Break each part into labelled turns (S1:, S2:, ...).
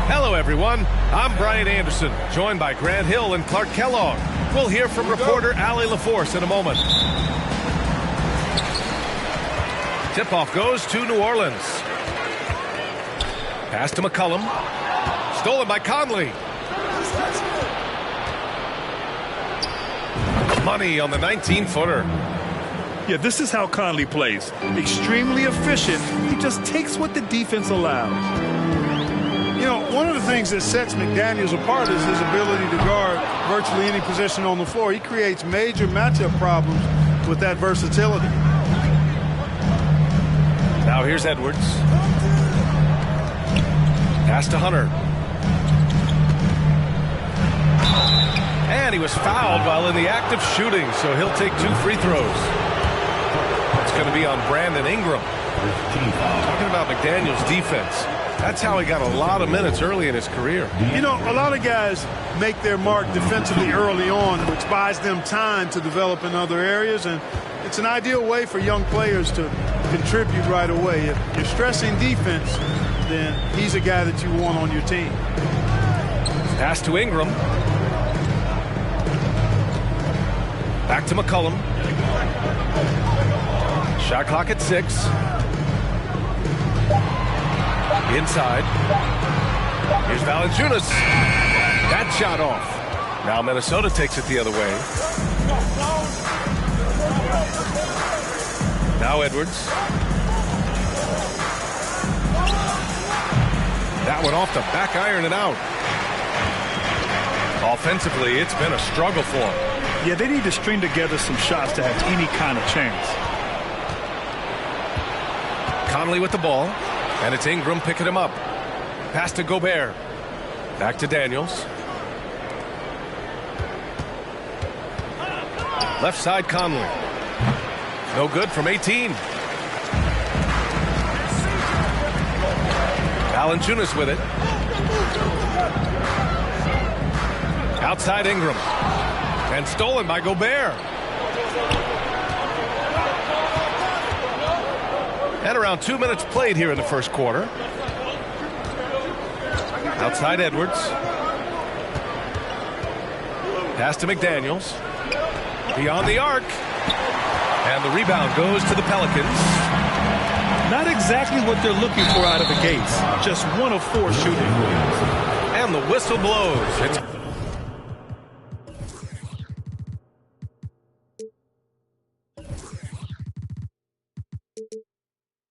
S1: Hello, everyone. I'm Brian Anderson, joined by Grant Hill and Clark Kellogg. We'll hear from reporter Allie LaForce in a moment. Tip-off goes to New Orleans. Pass to McCullum. Stolen by Conley. Money on the 19-footer.
S2: Yeah, this is how Conley plays. Extremely efficient. He just takes what the defense allows.
S3: You know, one of the things that sets McDaniels apart is his ability to guard virtually any position on the floor. He creates major matchup problems with that versatility.
S1: Now here's Edwards. Pass to Hunter. And he was fouled while in the act of shooting, so he'll take 2 free throws. It's going to be on Brandon Ingram. Talking about McDaniels' defense. That's how he got a lot of minutes early in his career.
S3: You know, a lot of guys make their mark defensively early on, which buys them time to develop in other areas, and it's an ideal way for young players to contribute right away. If you're stressing defense, then he's a guy that you want on your team.
S1: Pass to Ingram. Back to McCullum. Shot clock at 6. Inside. Here's Valanciunas. That shot off. Now Minnesota takes it the other way. Now Edwards. That one off the back iron and out. Offensively, it's been a struggle for him.
S2: Yeah, they need to string together some shots to have any kind of chance.
S1: Conley with the ball. And it's Ingram picking him up. Pass to Gobert. Back to Daniels. Left side Conley. No good from 18. Valanciunas with it. Outside Ingram. And stolen by Gobert. And around 2 minutes played here in the first quarter. Outside Edwards. Pass to McDaniels. Beyond the arc. And the rebound goes to the Pelicans.
S2: Not exactly what they're looking for out of the gates. Just 1 of 4 shooting.
S1: And the whistle blows. It's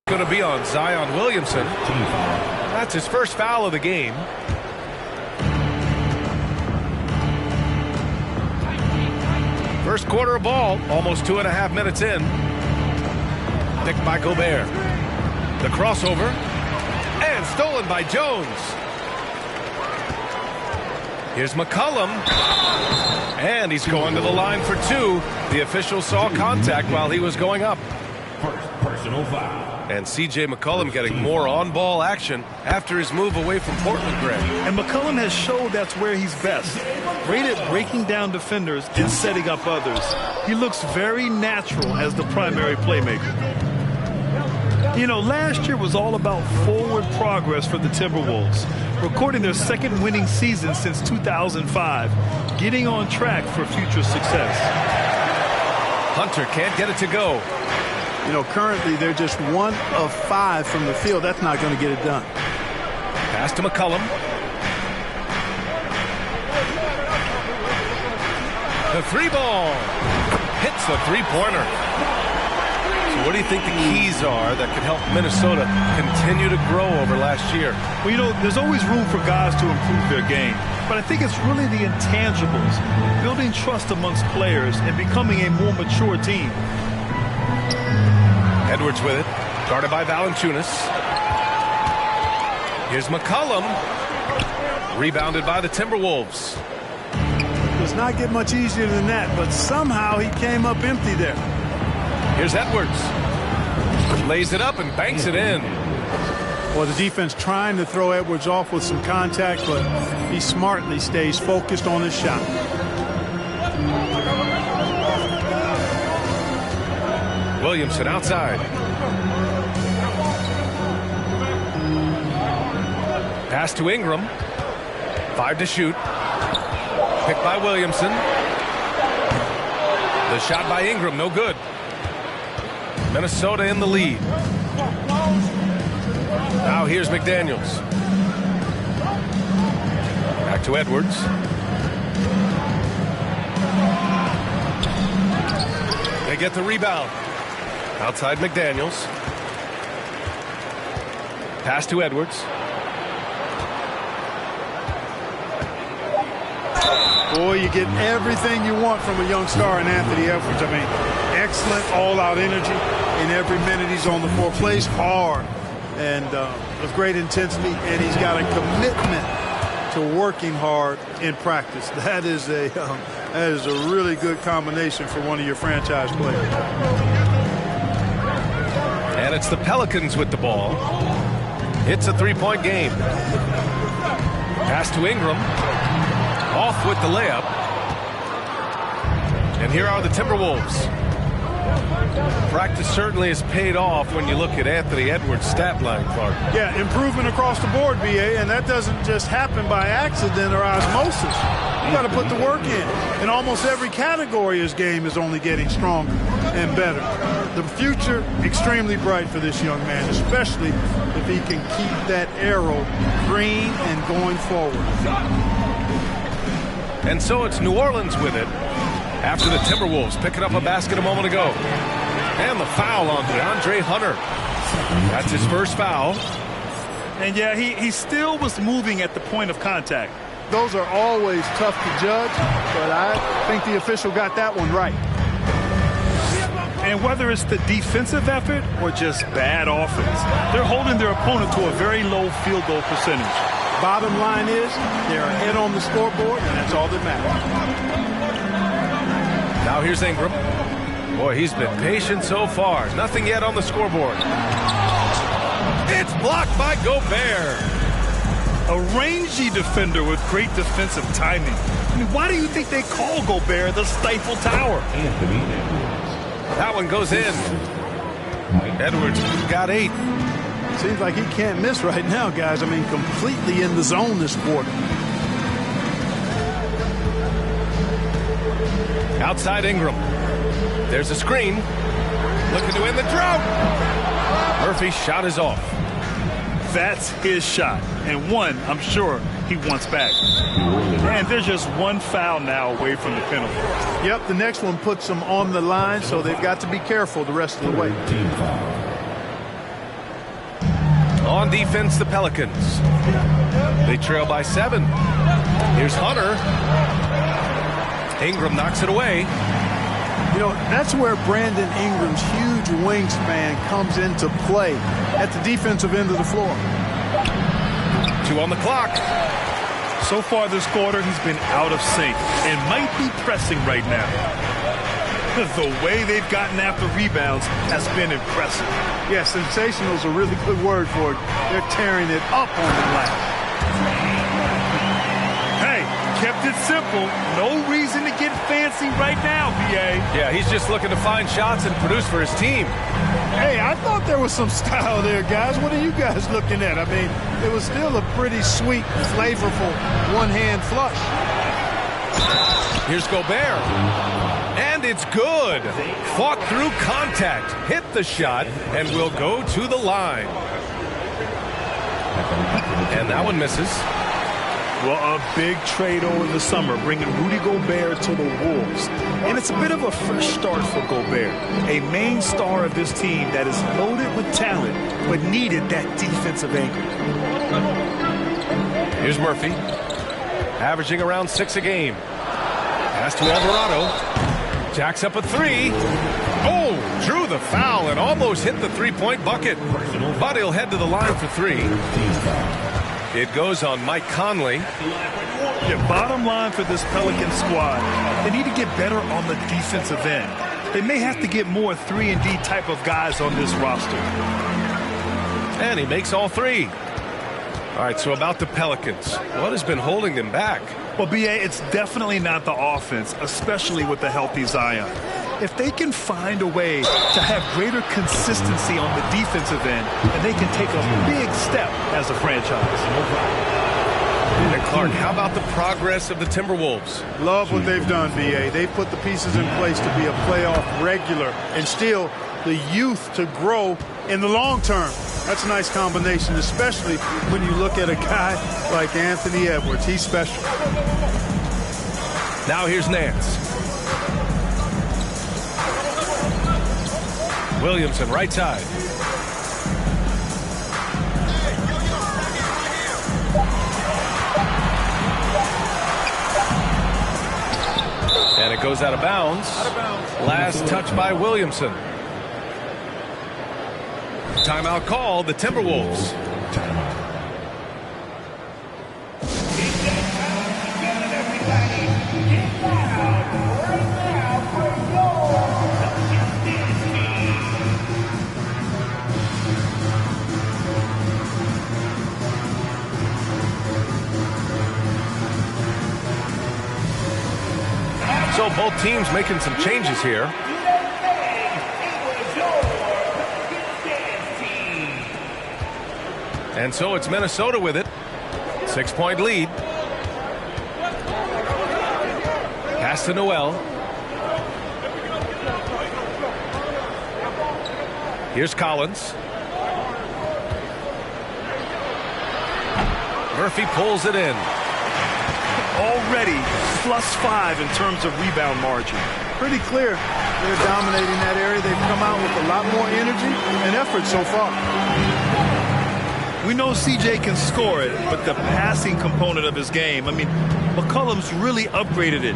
S1: going to be on Zion Williamson. That's his first foul of the game. First quarter of ball, almost 2.5 minutes in. Picked by Gobert. The crossover. And stolen by Jones. Here's McCullum. And he's going to the line for 2. The official saw contact while he was going up.
S4: First personal foul.
S1: And C.J. McCollum getting more on-ball action after his move away from Portland, Greg.
S2: And McCullum has showed that's where he's best. Great at breaking down defenders and setting up others. He looks very natural as the primary playmaker. You know, last year was all about forward progress for the Timberwolves, recording their second winning season since 2005, getting on track for future success.
S1: Hunter can't get it to go.
S3: You know, currently they're just 1 of 5 from the field. That's not going to get it done.
S1: Pass to McCullum. The 3 ball. Hit hits the three-pointer. So what do you think the keys are that can help Minnesota continue to grow over last year?
S2: Well, you know, there's always room for guys to improve their game. But I think it's really the intangibles, building trust amongst players and becoming a more mature team.
S1: Edwards with it, guarded by Valanciunas. Here's McCollum, rebounded by the Timberwolves.
S3: Does not get much easier than that, but somehow he came up empty there.
S1: Here's Edwards. Lays it up and banks it in.
S3: Well, the defense trying to throw Edwards off with some contact, but he smartly stays focused on his shot.
S1: Williamson outside. Pass to Ingram. 5 to shoot. Picked by Williamson. The shot by Ingram, no good. Minnesota in the lead. Now here's McDaniels. Back to Edwards. They get the rebound. Outside McDaniels. Pass to Edwards.
S3: Boy, you get everything you want from a young star in Anthony Edwards. I mean, excellent all-out energy in every minute he's on the floor. Plays hard and with great intensity, and he's got a commitment to working hard in practice. That is a really good combination for one of your franchise players.
S1: And it's the Pelicans with the ball. It's a three-point game. Pass to Ingram. Off with the layup. And here are the Timberwolves. Practice certainly has paid off when you look at Anthony Edwards' stat line, Clark.
S3: Yeah, improvement across the board, BA, and that doesn't just happen by accident or osmosis. You got to put the work in. In almost every category, his game is only getting stronger and better. The future, extremely bright for this young man, especially if he can keep that arrow green and going forward.
S1: And so it's New Orleans with it after the Timberwolves picking up a basket a moment ago. And the foul on DeAndre Hunter. That's his first foul.
S2: And yeah, he still was moving at the point of contact.
S3: Those are always tough to judge, but I think the official got that one right.
S2: And whether it's the defensive effort or just bad offense, they're holding their opponent to a very low field goal percentage.
S3: Bottom line is they're ahead on the scoreboard, and that's all that matters.
S1: Now here's Ingram. Boy, he's been patient so far. Nothing yet on the scoreboard. It's blocked by Gobert.
S2: A rangy defender with great defensive timing. I mean, why do you think they call Gobert the Stifle Tower?
S1: That one goes in. Edwards got 8.
S3: Seems like he can't miss right now, guys. I mean, completely in the zone this quarter.
S1: Outside Ingram. There's a screen. Looking to win the drought. Murphy's shot is off.
S2: That's his shot. And one, I'm sure, he wants back. And there's just one foul now away from the penalty.
S3: Yep, the next one puts them on the line, so they've got to be careful the rest of the way.
S1: On defense, the Pelicans. They trail by 7. Here's Hunter. Ingram knocks it away.
S3: You know, that's where Brandon Ingram's huge wingspan comes into play at the defensive end of the floor.
S1: 2 on the clock.
S2: So far this quarter, he's been out of sync and might be pressing right now. The way they've gotten after rebounds has been impressive.
S3: Yeah, sensational is a really good word for it. They're tearing it up on the glass.
S2: Hey, kept it simple. No reason to get fancy right now, BA.
S1: Yeah, he's just looking to find shots and produce for his team.
S3: Hey, I thought there was some style there, guys. What are you guys looking at? I mean, it was still a pretty sweet, flavorful one-hand flush.
S1: Here's Gobert. And it's good. Fought through contact, hit the shot, and will go to the line. And that one misses.
S2: Well, a big trade over the summer, bringing Rudy Gobert to the Wolves. And it's a bit of a fresh start for Gobert, a main star of this team that is loaded with talent, but needed that defensive anchor.
S1: Here's Murphy, averaging around 6 a game. Pass to Alvarado. Jacks up a three. Oh, drew the foul and almost hit the three-point bucket. But he'll head to the line for 3. It goes on Mike Conley.
S2: Yeah, bottom line for this Pelican squad, they need to get better on the defensive end. They may have to get more 3-and-D type of guys on this roster.
S1: And he makes all 3. All right, so about the Pelicans, what has been holding them back?
S2: Well, B.A., it's definitely not the offense, especially with the healthy Zion. If they can find a way to have greater consistency on the defensive end, then they can take a big step as a franchise.
S1: And Clark, how about the progress of the Timberwolves?
S3: Love what they've done, B.A. They've put the pieces in place to be a playoff regular and still the youth to grow in the long term. That's a nice combination, especially when you look at a guy like Anthony Edwards. He's special.
S1: Now here's Nance. Williamson, right side. And it goes out of bounds. Last touch by Williamson. Timeout call, the Timberwolves. So both teams making some changes here. And so it's Minnesota with it. 6-point lead. Pass to Noel. Here's Collins. Murphy pulls it in.
S2: Already +5 in terms of rebound margin.
S3: Pretty clear they're dominating that area. They've come out with a lot more energy and effort so far.
S2: We know CJ can score it, but the passing component of his game, I mean, McCollum's really upgraded it.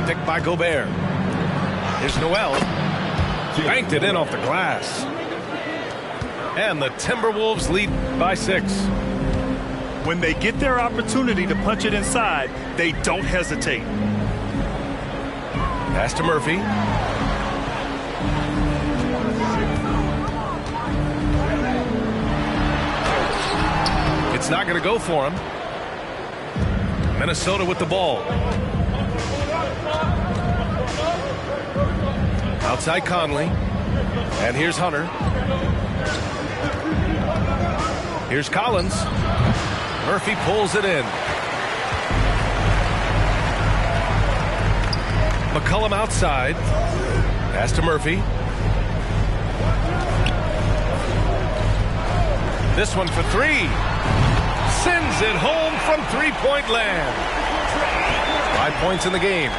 S1: Picked by Gobert. Here's Noel. Banked it in off the glass. And the Timberwolves lead by 6.
S2: When they get their opportunity to punch it inside, they don't hesitate.
S1: Pass to Murphy. It's not going to go for him. Minnesota with the ball. Outside Conley. And here's Hunter. Here's Collins. Murphy pulls it in. McCollum outside. Pass to Murphy. This one for 3. Sends it home from three-point land. 5 points in the game.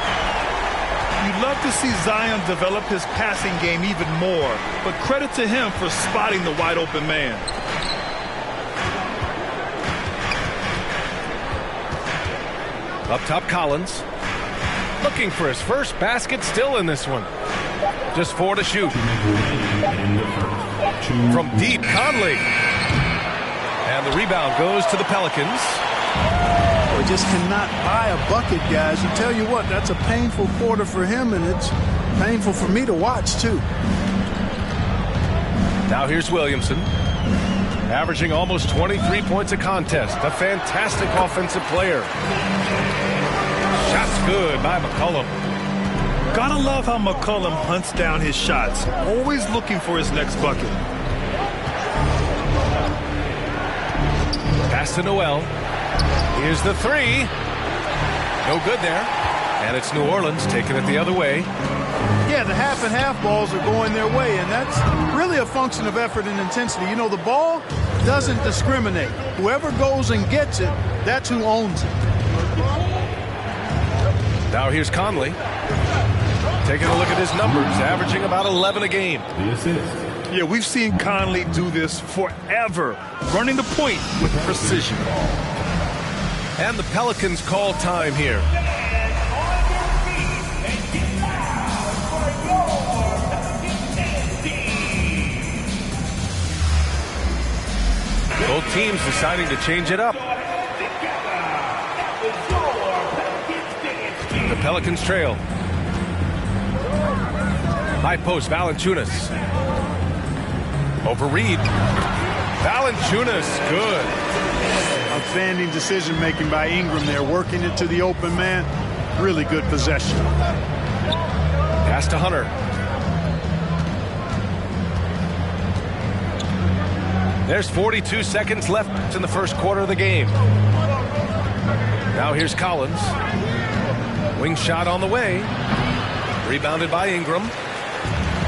S2: You'd love to see Zion develop his passing game even more, but credit to him for spotting the wide-open man.
S1: Up top, Collins. Looking for his first basket, still in this one. Just 4 to shoot. From deep, Conley. And the rebound goes to the Pelicans.
S3: We just cannot buy a bucket, guys. And tell you what, that's a painful quarter for him, and it's painful for me to watch, too.
S1: Now here's Williamson. Averaging almost 23 points a contest. A fantastic offensive player. Shots good by McCollum.
S2: Gotta love how McCollum hunts down his shots, always looking for his next bucket.
S1: Pass to Noel. Here's the 3. No good there. And it's New Orleans taking it the other way.
S3: Yeah, the half and half balls are going their way, and that's really a function of effort and intensity. You know, the ball doesn't discriminate. Whoever goes and gets it, that's who owns it.
S1: Now here's Conley. Taking a look at his numbers, averaging about 11 a game.
S4: The assist.
S2: Yeah, we've seen Conley do this forever, running the point with precision.
S1: And the Pelicans call time here. Both teams deciding to change it up. The Pelicans trail. High post, Valanciunas. Over Reed. Valanciunas, good.
S3: Outstanding decision-making by Ingram there, working it to the open man. Really good possession.
S1: Pass to Hunter. There's 42 seconds left in the first quarter of the game. Now here's Collins. Wing shot on the way. Rebounded by Ingram.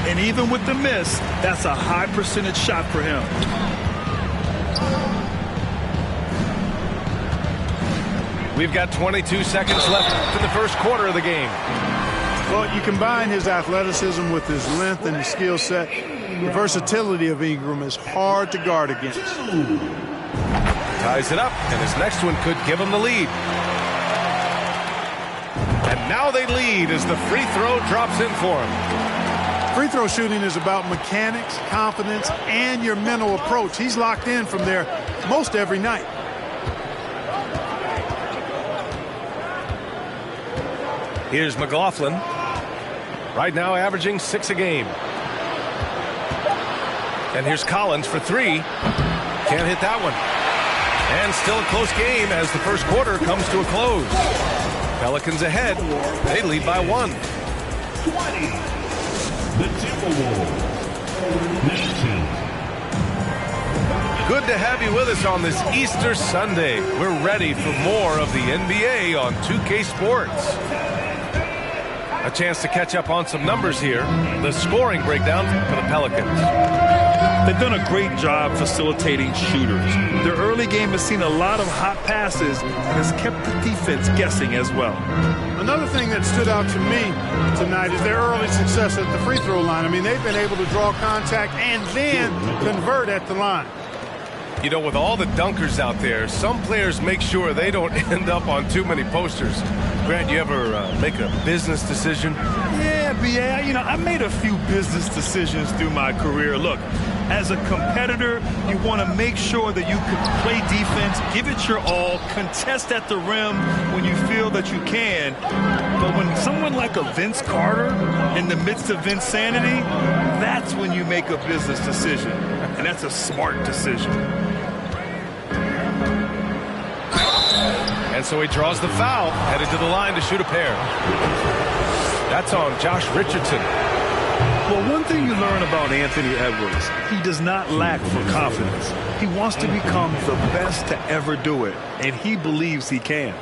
S2: And even with the miss, that's a high percentage shot for him.
S1: We've got 22 seconds left in the first quarter of the game.
S3: Well, you combine his athleticism with his length and his skill set. The versatility of Ingram is hard to guard against.
S1: Ties it up, and his next one could give him the lead. And now they lead as the free throw drops in for him.
S3: Free throw shooting is about mechanics, confidence, and your mental approach. He's locked in from there most every night.
S1: Here's McLaughlin. Right now averaging 6 a game. And here's Collins for 3. Can't hit that one. And still a close game as the first quarter comes to a close. Pelicans ahead. They lead by 1.
S4: 20. The Timberwolves. 19.
S1: Good to have you with us on this Easter Sunday. We're ready for more of the NBA on 2K Sports. A chance to catch up on some numbers here. The scoring breakdown for the Pelicans.
S2: They've done a great job facilitating shooters. Their early game has seen a lot of hot passes and has kept the defense guessing as well.
S3: Another thing that stood out to me tonight is their early success at the free throw line. I mean, they've been able to draw contact and then convert at the line.
S1: You know, with all the dunkers out there, some players make sure they don't end up on too many posters. Grant, you ever make a business decision?
S2: Yeah, B.A., you know, I made a few business decisions through my career. Look, as a competitor, you want to make sure that you can play defense, give it your all, contest at the rim when you feel that you can. But when someone like a Vince Carter in the midst of insanity, that's when you make a business decision. And that's a smart decision.
S1: And so he draws the foul, headed to the line to shoot a pair. That's on Josh Richardson.
S2: Well, one thing you learn about Anthony Edwards, he does not lack for confidence. He wants to become the best to ever do it, and he believes he can.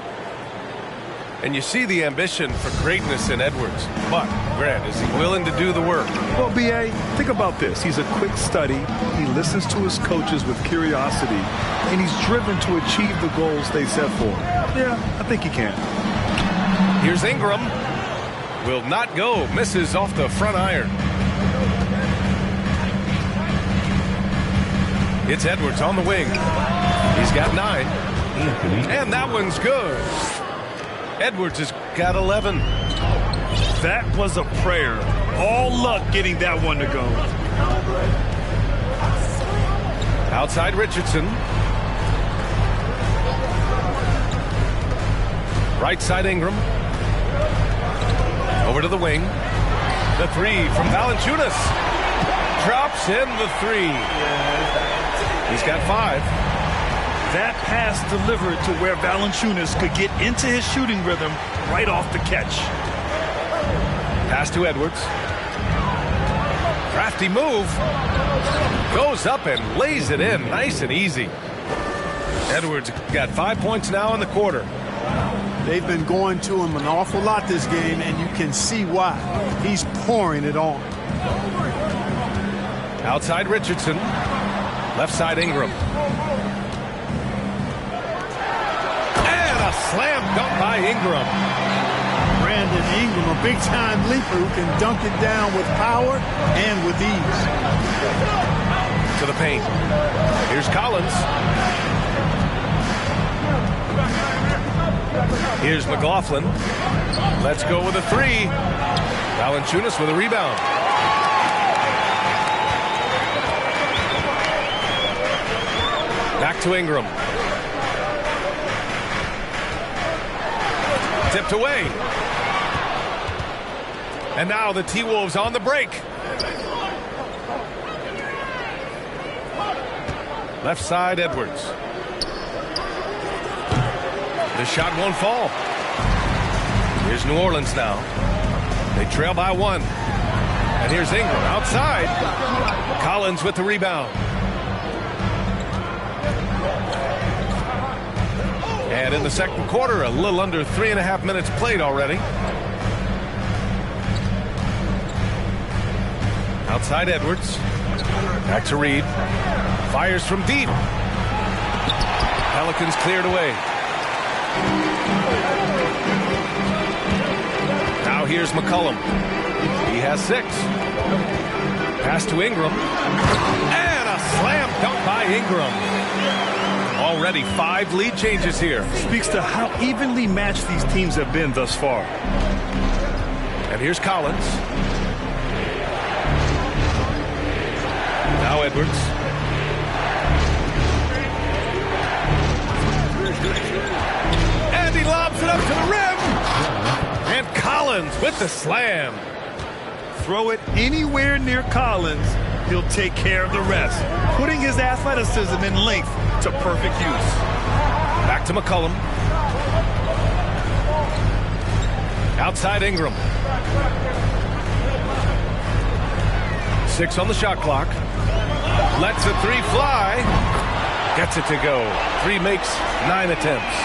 S1: And you see the ambition for greatness in Edwards. But, Grant, is he willing to do the work?
S2: Well, B.A., think about this. He's a quick study. He listens to his coaches with curiosity, and he's driven to achieve the goals they set for him. Yeah, I think he can.
S1: Here's Ingram. Will not go. Misses off the front iron. It's Edwards on the wing. He's got 9. And that one's good. Edwards has got 11.
S2: That was a prayer. All luck getting that one to go.
S1: Outside Richardson. Right side Ingram. Over to the wing. The 3 from Valanciunas. Drops in the 3. He's got 5.
S2: That pass delivered to where Valanciunas could get into his shooting rhythm right off the catch.
S1: Pass to Edwards. Crafty move. Goes up and lays it in nice and easy. Edwards got 5 points now in the quarter.
S3: They've been going to him an awful lot this game, and you can see why. He's pouring it on.
S1: Outside Richardson. Left side Ingram. And a slam dunk by Ingram.
S3: Brandon Ingram, a big-time leaper who can dunk it down with power and with ease.
S1: To the paint. Here's Collins. Here's McLaughlin. Let's go with a three. Valanciunas with a rebound. Back to Ingram. Tipped away. And now the T-Wolves on the break. Left side, Edwards. The shot won't fall. Here's New Orleans now. They trail by one. And here's Ingram outside. Collins with the rebound. And in the second quarter, a little under 3.5 minutes played already. Outside Edwards. Back to Reed. Fires from deep. Pelicans cleared away. Now here's McCollum. He has 6. Pass to Ingram. And a slam dunk by Ingram. Already 5 lead changes here.
S2: Speaks to how evenly matched these teams have been thus far.
S1: And here's Collins. Now Edwards. And he lobs it up to the rim. And Collins with the slam.
S2: Throw it anywhere near Collins, he'll take care of the rest, putting his athleticism and length to perfect use.
S1: Back to McCollum. Outside Ingram. 6 on the shot clock. Lets the 3 fly. Gets it to go. 3 makes 9 attempts.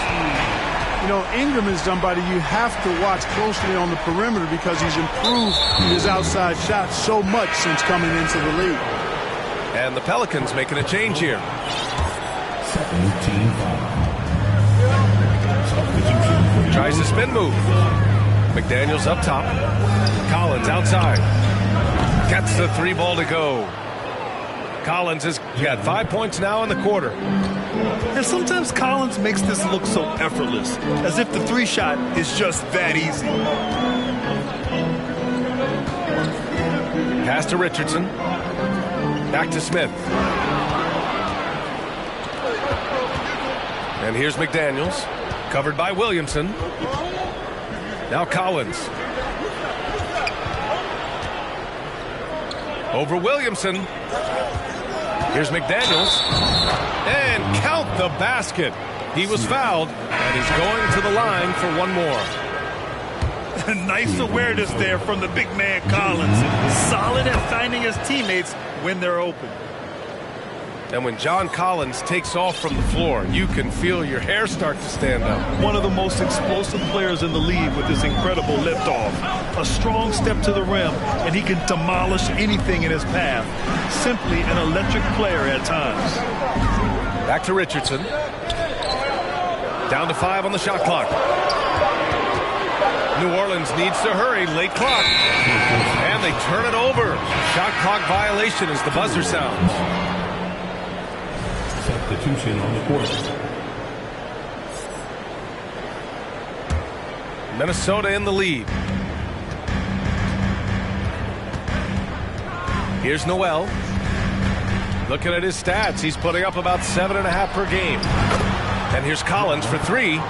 S3: You know, Ingram is somebody you have to watch closely on the perimeter because he's improved his outside shot so much since coming into the league.
S1: And the Pelicans making a change here. Tries the spin move. McDaniels up top. Collins outside. Gets the 3 ball to go. Collins has got 5 points now in the quarter.
S2: And sometimes Collins makes this look so effortless, as if the 3 shot is just that easy.
S1: Pass to Richardson. Back to Smith. And here's McDaniels. Covered by Williamson. Now Collins. Over Williamson. Here's McDaniels. And count the basket. He was fouled, and he's going to the line for one more.
S2: Nice awareness there from the big man Collins. Solid at finding his teammates when they're open.
S1: And when John Collins takes off from the floor, you can feel your hair start to stand up.
S2: One of the most explosive players in the league with his incredible liftoff. A strong step to the rim, and he can demolish anything in his path. Simply an electric player at times.
S1: Back to Richardson. Down to 5 on the shot clock. New Orleans needs to hurry. Late clock. And they turn it over. Shot clock violation as the buzzer sounds.
S4: Substitution on the court.
S1: Minnesota in the lead. Here's Noel. Looking at his stats, he's putting up about 7.5 per game. And here's Collins for 3.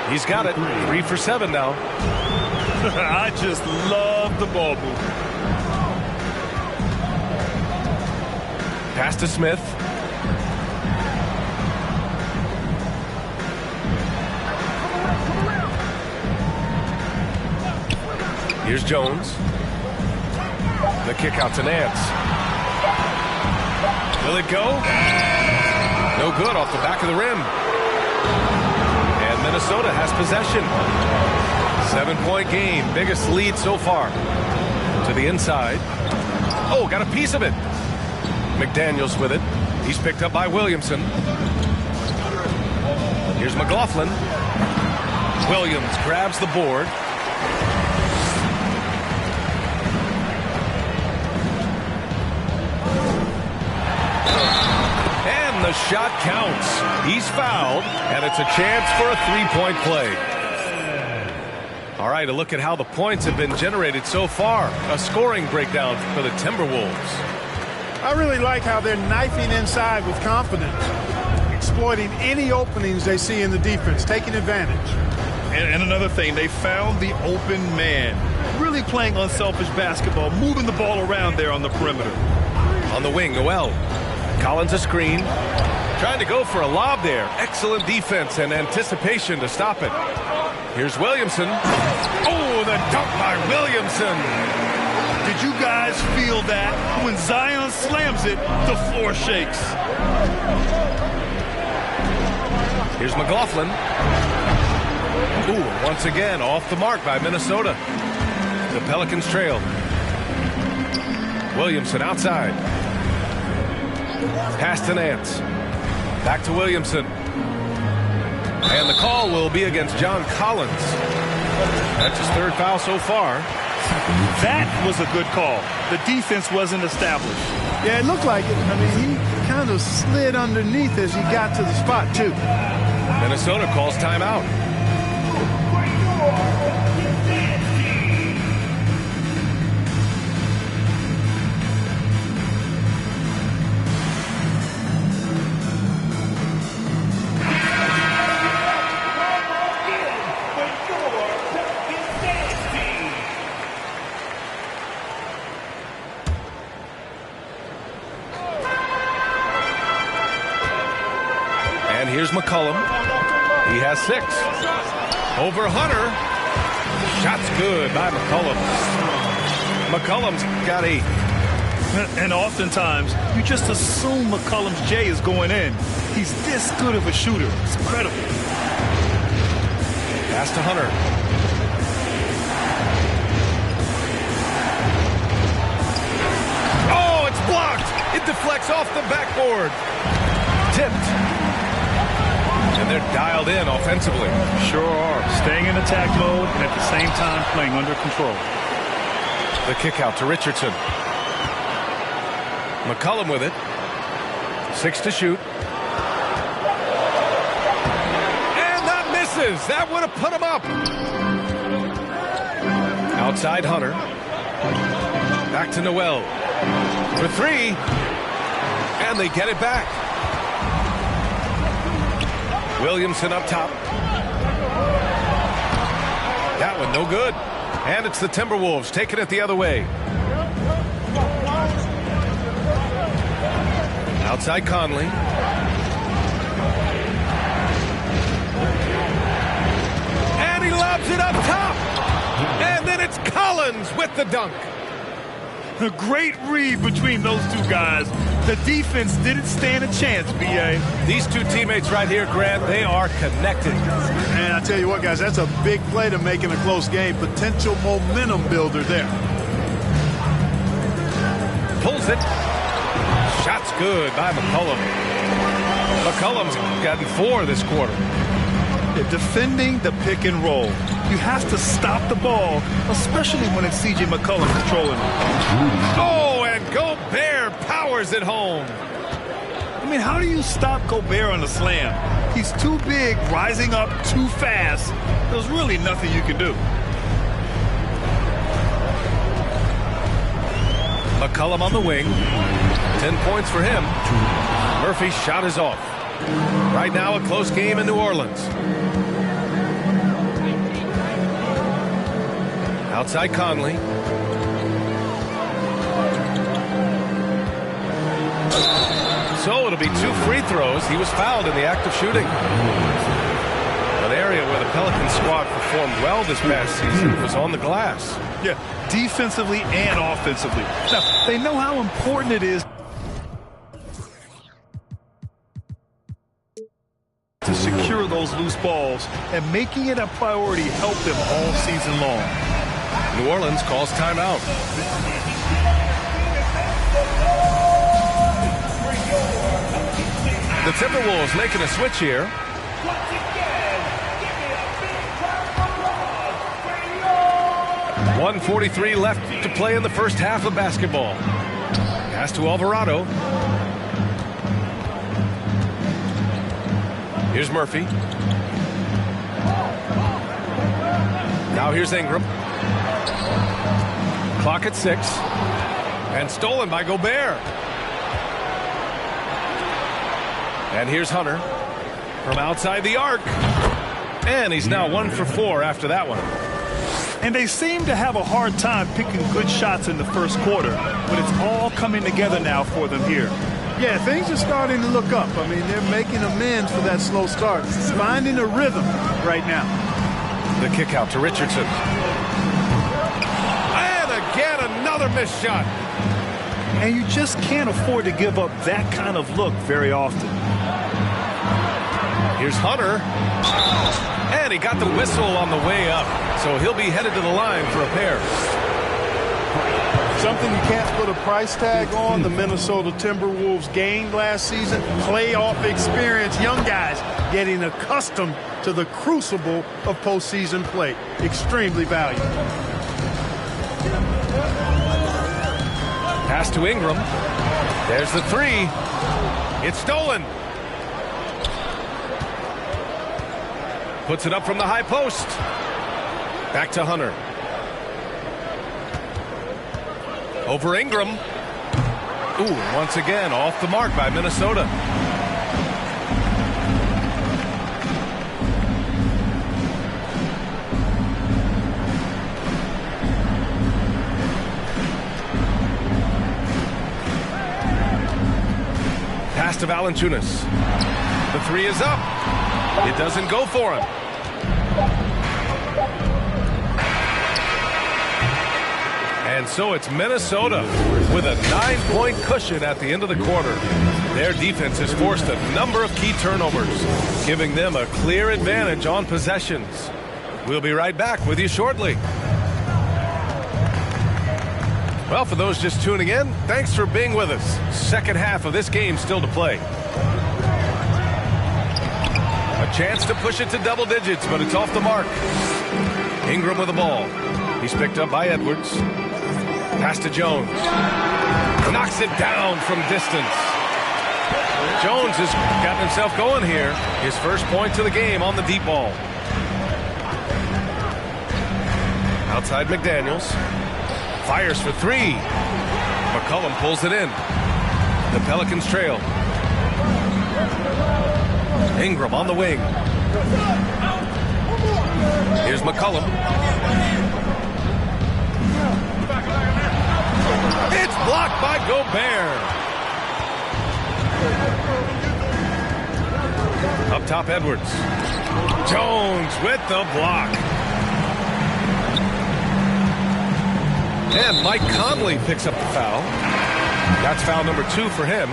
S1: He's got it. 3 for 7 now.
S2: I just love the ball move.
S1: Pass to Smith. Here's Jones. The kick out to Nance. Will it go? No good, off the back of the rim. And Minnesota has possession. 7-point game, biggest lead so far. To the inside. Oh, got a piece of it. McDaniels with it. He's picked up by Williamson. Here's McLaughlin. Williams grabs the board. And the shot counts. He's fouled, and it's a chance for a three-point play. All right, a look at how the points have been generated so far. A scoring breakdown for the Timberwolves.
S3: I really like how they're knifing inside with confidence, exploiting any openings they see in the defense, taking advantage.
S2: And another thing, they found the open man. Really playing unselfish basketball, moving the ball around there on the perimeter.
S1: On the wing, Noel. Collins a screen. Trying to go for a lob there. Excellent defense and anticipation to stop it. Here's Williamson. Oh, the dunk by Williamson.
S2: Did you guys feel that? When Zion slams it, the floor shakes.
S1: Here's McLaughlin. Ooh, once again, off the mark by Minnesota. The Pelicans trail. Williamson outside. Pass to Nance. Back to Williamson. And the call will be against John Collins. That's his third foul so far.
S2: That was a good call. The defense wasn't established.
S3: Yeah, it looked like it. I mean, he kind of slid underneath as he got to the spot, too.
S1: Minnesota calls timeout. And here's McCollum. He has 6. Over Hunter. Shot's good by McCollum. McCollum's got 8.
S2: And oftentimes, you just assume McCollum's J is going in. He's this good of a shooter. It's incredible.
S1: Pass to Hunter. Oh, it's blocked. It deflects off the backboard. Tipped. And they're dialed in offensively.
S2: Sure are. Staying in attack mode and at the same time playing under control.
S1: The kick out to Richardson. McCollum with it. 6 to shoot. And that misses. That would have put him up. Outside Hunter. Back to Noel. For 3. And they get it back. Williamson up top. That one no good. And it's the Timberwolves taking it the other way. Outside Conley. And he lobs it up top. And then it's Collins with the dunk.
S2: A great read between those two guys. The defense didn't stand a chance, B.A.
S1: These two teammates right here, Grant, they are connected.
S3: And I tell you what, guys, that's a big play to make in a close game. Potential momentum builder there.
S1: Pulls it. Shot's good by McCollum. McCollum's gotten 4 this quarter.
S2: They're defending the pick and roll. You have to stop the ball, especially when it's C.J. McCollum controlling it.
S1: Oh, and Gobert powers it home.
S2: I mean, how do you stop Gobert on the slam? He's too big, rising up too fast. There's really nothing you can do.
S1: McCollum on the wing. 10 points for him. Murphy's shot is off. Right now, a close game in New Orleans. Outside Conley. So it'll be 2 free throws. He was fouled in the act of shooting. An area where the Pelicans squad performed well this past season was on the glass.
S2: Yeah, defensively and offensively. Now, they know how important it is to secure those loose balls, and making it a priority helped them all season long.
S1: New Orleans calls timeout. The Timberwolves making a switch here. 1:43 left to play in the first half of basketball. Pass to Alvarado. Here's Murphy. Now here's Ingram. Clock at 6. And stolen by Gobert. And here's Hunter from outside the arc. And he's now 1 for 4 after that one.
S2: And they seem to have a hard time picking good shots in the first quarter, but it's all coming together now for them here.
S3: Yeah, things are starting to look up. I mean, they're making amends for that slow start. Finding a rhythm right now.
S1: The kick out to Richardson. And again, another missed shot.
S2: And you just can't afford to give up that kind of look very often.
S1: Here's Hunter. And he got the whistle on the way up. So he'll be headed to the line for a pair.
S3: Something you can't put a price tag on. The Minnesota Timberwolves gained last season. Playoff experience. Young guys getting accustomed to the crucible of postseason play. Extremely valuable.
S1: Pass to Ingram. There's the 3. It's stolen. Puts it up from the high post. Back to Hunter. Over Ingram. Ooh, once again off the mark by Minnesota. Pass to Valanciunas. The 3 is up. It doesn't go for him. And so it's Minnesota with a 9-point cushion at the end of the quarter. Their defense has forced a number of key turnovers, giving them a clear advantage on possessions. We'll be right back with you shortly. Well, for those just tuning in, thanks for being with us. Second half of this game still to play. A chance to push it to double digits, but it's off the mark. Ingram with the ball. He's picked up by Edwards. Pass to Jones. Knocks it down from distance. Jones has gotten himself going here. His first point to the game on the deep ball. Outside McDaniels. Fires for 3. McCollum pulls it in. The Pelicans trail. Ingram on the wing. Here's McCollum. It's blocked by Gobert. Up top, Edwards. Jones with the block. And Mike Conley picks up the foul. That's foul number 2 for him.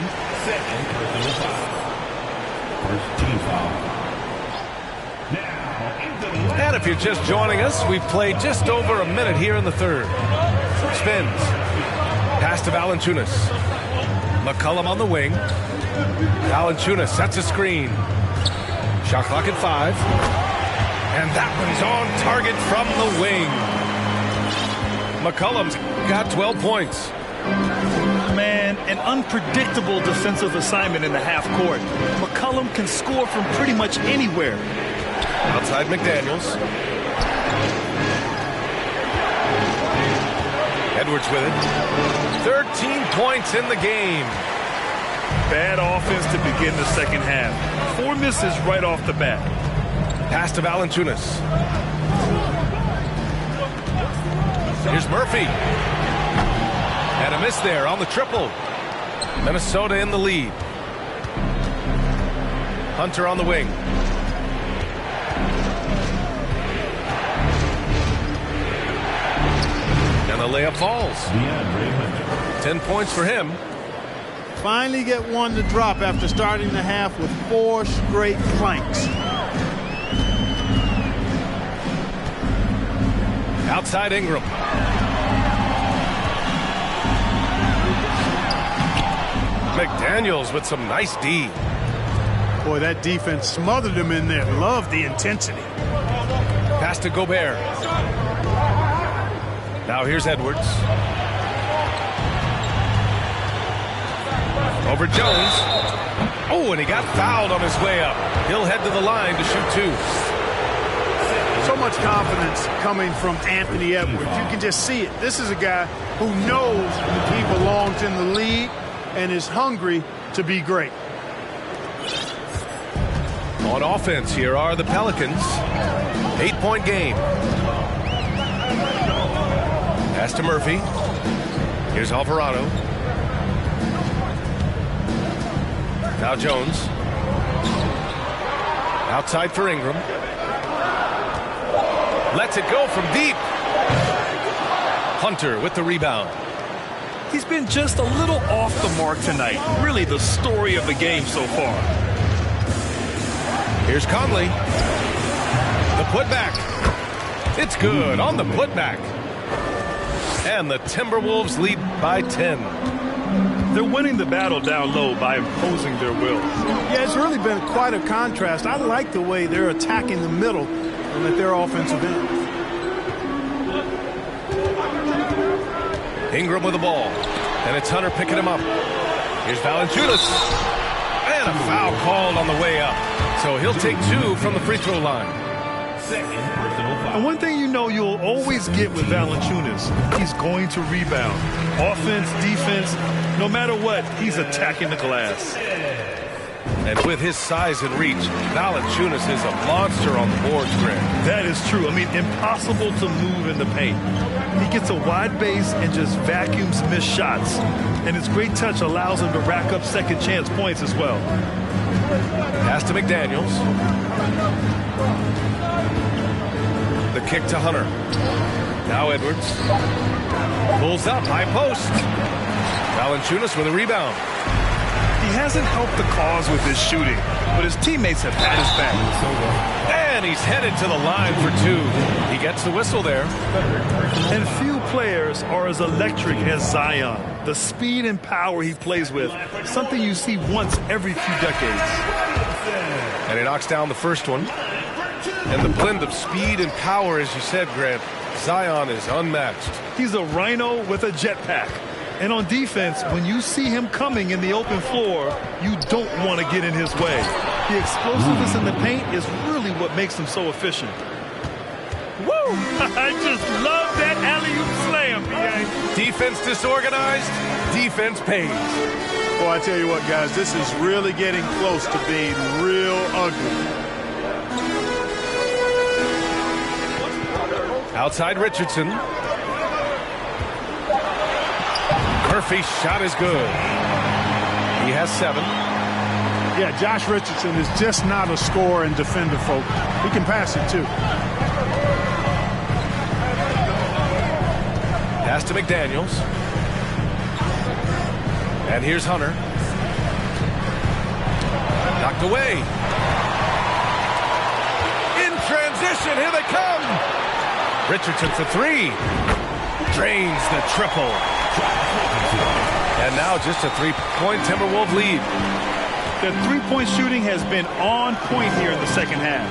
S1: And if you're just joining us, we've played just over a minute here in the third. Spins. Pass to Valanciunas. McCollum on the wing. Valanciunas sets a screen. Shot clock at 5. And that one's on target from the wing. McCollum's got 12 points.
S2: Man, an unpredictable defensive assignment in the half court. McCollum can score from pretty much anywhere.
S1: Outside McDaniels. Edwards with it. 13 points in the game.
S2: Bad offense to begin the second half. 4 misses right off the bat.
S1: Pass to Valanciunas. Here's Murphy. And a miss there on the triple. Minnesota in the lead. Hunter on the wing. And the layup falls. 10 points for him.
S3: Finally get one to drop after starting the half with 4 straight planks.
S1: Outside Ingram. McDaniels with some nice D.
S3: Boy, that defense smothered him in there. Love the intensity.
S1: Pass to Gobert. Now here's Edwards. Over Jones. Oh, and he got fouled on his way up. He'll head to the line to shoot two.
S3: So much confidence coming from Anthony Edwards. You can just see it. This is a guy who knows he belongs in the league and is hungry to be great.
S1: On offense, here are the Pelicans. 8-point game. Pass to Murphy. Here's Alvarado. Now Jones. Outside for Ingram. Lets it go from deep. Hunter with the rebound.
S2: He's been just a little off the mark tonight. Really the story of the game so far.
S1: Here's Conley. The putback. It's good on the putback. And the Timberwolves lead by 10.
S2: They're winning the battle down low by imposing their will.
S3: Yeah, it's really been quite a contrast. I like the way they're attacking the middle and at their offensive end.
S1: Ingram with the ball. And it's Hunter picking him up. Here's Valanciunas. And a foul called on the way up. So he'll take two from the free throw line.
S2: And one thing you know you'll always get with Valanciunas, he's going to rebound. Offense, defense, no matter what, he's attacking the glass.
S1: And with his size and reach, Valanciunas is a monster on the boards, Grant.
S2: That is true. I mean, impossible to move in the paint. He gets a wide base and just vacuums missed shots. And his great touch allows him to rack up second chance points as well.
S1: Pass to McDaniels. The kick to Hunter. Now Edwards. Pulls up, high post. Valanciunas with a rebound.
S2: He hasn't helped the cause with his shooting, but his teammates have had his back.
S1: And he's headed to the line for two. He gets the whistle there.
S2: And few players are as electric as Zion. The speed and power he plays with, something you see once every few decades.
S1: And he knocks down the first one. And the blend of speed and power, as you said, Grant, Zion is unmatched.
S2: He's a rhino with a jetpack. And on defense, when you see him coming in the open floor, you don't want to get in his way. The explosiveness in the paint is really what makes him so efficient. Woo! I just love that alley-oop slam, B.A.
S1: Defense disorganized, defense pays.
S3: Well, I tell you what, guys, this is really getting close to being real ugly.
S1: Outside Richardson. Murphy's shot is good. He has 7.
S3: Yeah, Josh Richardson is just not a scorer and defender, folks. He can pass it, too.
S1: Pass to McDaniels. And here's Hunter. Knocked away. In transition, here they come. Richardson for 3. Drains the triple. And now just a 3-point Timberwolves lead.
S2: The three-point shooting has been on point here in the second half.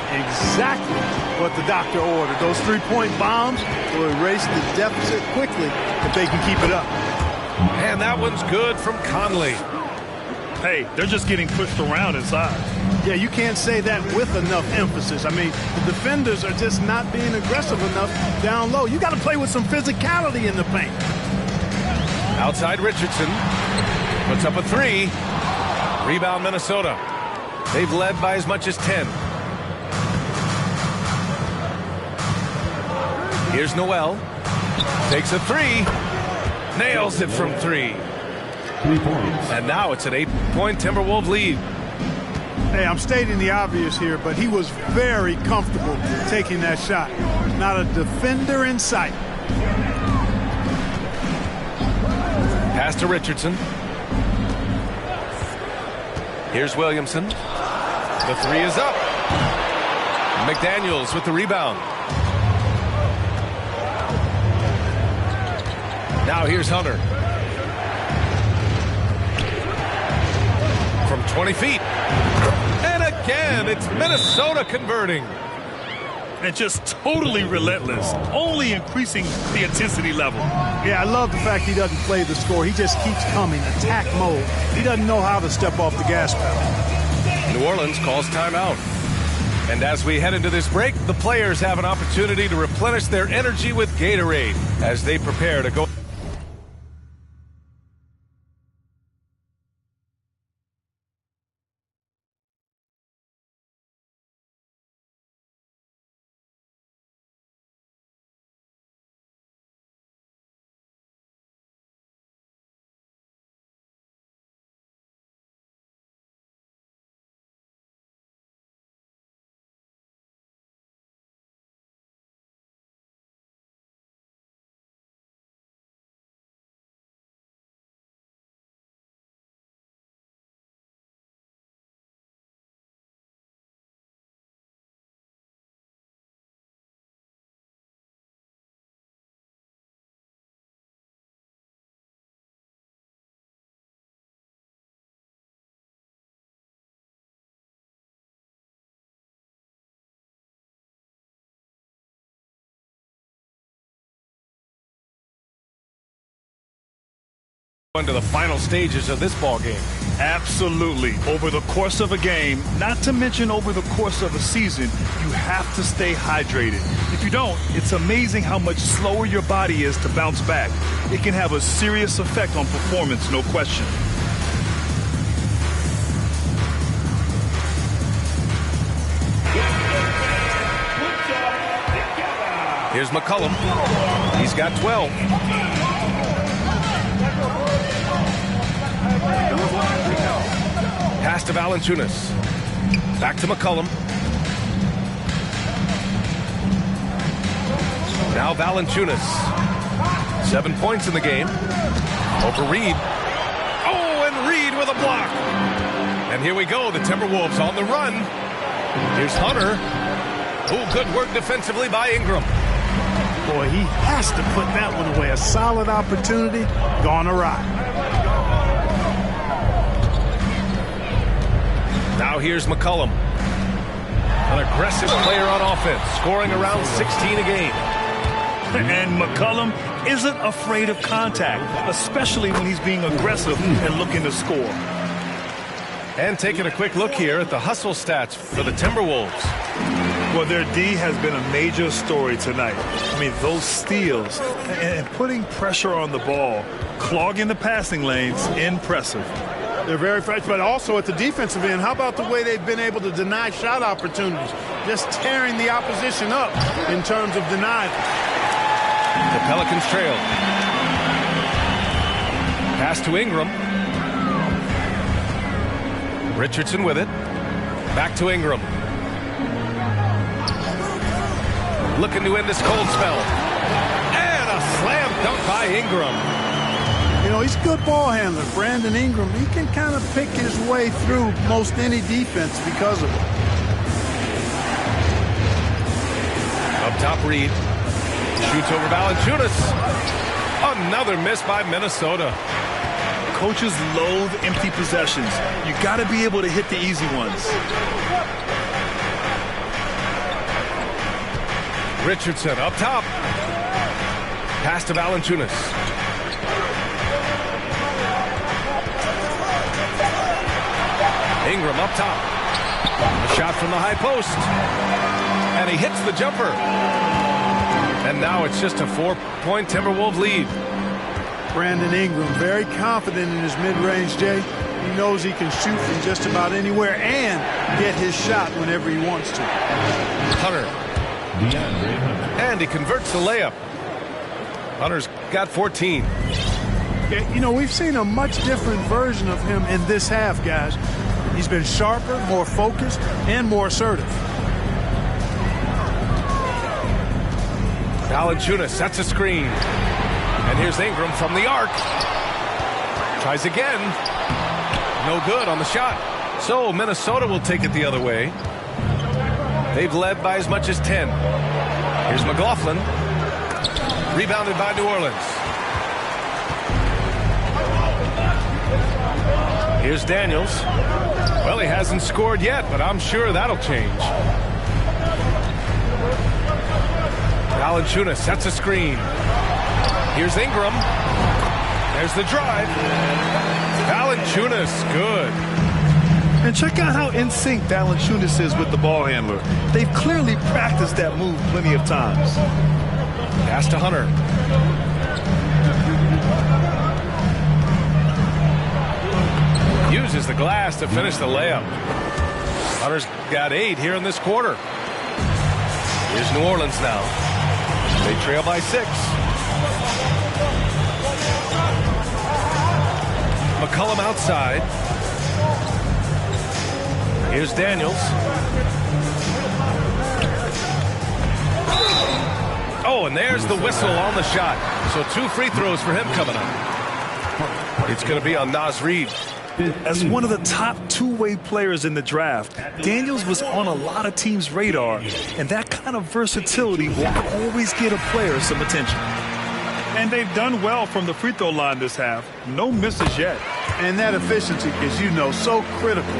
S3: Exactly what the doctor ordered. Those 3-point bombs will erase the deficit quickly if they can keep it up.
S1: And that one's good from Conley.
S2: Hey, they're just getting pushed around inside.
S3: Yeah, you can't say that with enough emphasis. I mean, the defenders are just not being aggressive enough down low. You got to play with some physicality in the paint.
S1: Outside Richardson. Puts up a 3. Rebound Minnesota. They've led by as much as 10. Here's Noel. Takes a 3. Nails it from 3.
S4: 3 points.
S1: And now it's an 8-point Timberwolves lead.
S3: Hey, I'm stating the obvious here, but he was very comfortable taking that shot. Not a defender in sight.
S1: Pass to Richardson. Here's Williamson. The 3 is up. McDaniels with the rebound. Now here's Hunter. From 20 feet. And again, it's Minnesota converting.
S2: And just totally relentless, only increasing the intensity level.
S3: Yeah, I love the fact he doesn't play the score. He just keeps coming, attack mode. He doesn't know how to step off the gas pedal.
S1: New Orleans calls timeout. And as we head into this break, the players have an opportunity to replenish their energy with Gatorade as they prepare to go. Into the final stages of this ball game.
S2: Absolutely. Over the course of a game, not to mention over the course of a season, you have to stay hydrated. If you don't, it's amazing how much slower your body is to bounce back. It can have a serious effect on performance, no question.
S1: Here's McCollum. He's got 12. Pass to Valanciunas. Back to McCollum. Now Valanciunas. 7 points in the game. Over Reed. Oh, and Reed with a block. And here we go. The Timberwolves on the run. Here's Hunter. Oh, good work defensively by Ingram.
S3: Boy, he has to put that one away. A solid opportunity gone awry.
S1: Now here's McCollum. An aggressive player on offense, scoring around 16 a game.
S2: And McCollum isn't afraid of contact, especially when he's being aggressive and looking to score.
S1: And taking a quick look here at the hustle stats for the Timberwolves.
S2: Well, their D has been a major story tonight. I mean, those steals and putting pressure on the ball, clogging the passing lanes, impressive.
S3: They're very fresh, but also at the defensive end, how about the way they've been able to deny shot opportunities? Just tearing the opposition up in terms of denying.
S1: The Pelicans trail. Pass to Ingram. Richardson with it. Back to Ingram. Looking to end this cold spell. And a slam dunk by Ingram.
S3: You know, he's a good ball handler, Brandon Ingram. He can kind of pick his way through most any defense because of it.
S1: Up top, Reed. Shoots over Valanciunas. Another miss by Minnesota.
S2: Coaches loathe empty possessions. You got to be able to hit the easy ones.
S1: Richardson up top. Pass to Valanciunas. Ingram up top. A shot from the high post. And he hits the jumper. And now it's just a 4-point Timberwolves lead.
S3: Brandon Ingram, very confident in his mid-range, Jay. He knows he can shoot from just about anywhere and get his shot whenever he wants to.
S1: Hunter. And he converts the layup. Hunter's got 14.
S3: You know, we've seen a much different version of him in this half, guys. He's been sharper, more focused, and more assertive.
S1: Valanciunas sets a screen. And here's Ingram from the arc. Tries again. No good on the shot. So Minnesota will take it the other way. They've led by as much as 10. Here's McLaughlin. Rebounded by New Orleans. Here's Daniels. Well, he hasn't scored yet, but I'm sure that'll change. Valanciunas sets a screen. Here's Ingram. There's the drive. Valanciunas, good.
S2: And check out how in sync Valanciunas is with the ball handler. They've clearly practiced that move plenty of times.
S1: Pass to Hunter. Uses the glass to finish the layup. Hunter's got 8 here in this quarter. Here's New Orleans now. They trail by 6. McCollum outside. Here's Daniels. Oh, and there's the whistle on the shot. So 2 free throws for him coming up. It's going to be on Naz Reid.
S2: As one of the top two-way players in the draft, Daniels was on a lot of teams' radar, and that kind of versatility will always get a player some attention. And they've done well from the free throw line this half. No misses yet.
S3: And that efficiency, as you know, so critical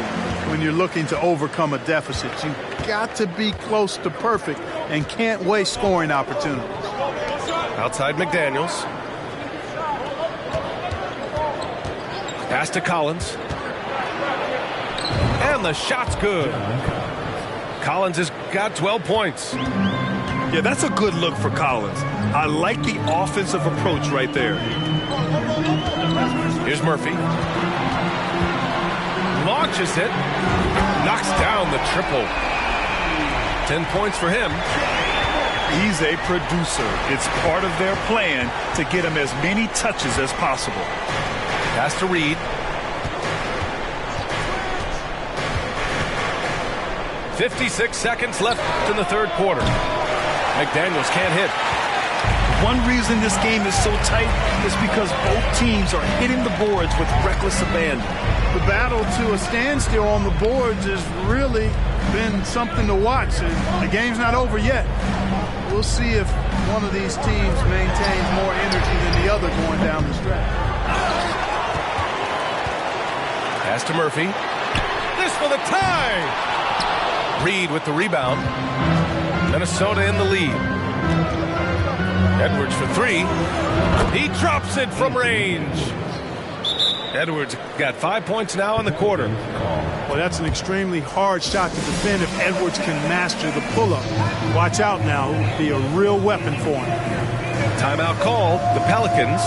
S3: when you're looking to overcome a deficit. You've got to be close to perfect and can't waste scoring opportunities.
S1: Outside McDaniels. Pass to Collins. And the shot's good. Collins has got 12 points.
S2: Yeah, that's a good look for Collins. I like the offensive approach right there.
S1: Here's Murphy. Launches it. Knocks down the triple. 10 points for him.
S2: He's a producer. It's part of their plan to get him as many touches as possible.
S1: Pass to Reid. 56 seconds left in the third quarter. McDaniels can't hit.
S2: One reason this game is so tight is because both teams are hitting the boards with reckless abandon.
S3: The battle to a standstill on the boards has really been something to watch, and the game's not over yet. We'll see if one of these teams maintains more energy than the other going down the stretch.
S1: Pass to Murphy. This for the tie. Reid with the rebound. Minnesota in the lead. Edwards for 3. He drops it from range. Edwards got 5 points now in the quarter.
S3: Well, that's an extremely hard shot to defend if Edwards can master the pull-up. Watch out now. It would be a real weapon for him.
S1: Timeout called. The Pelicans.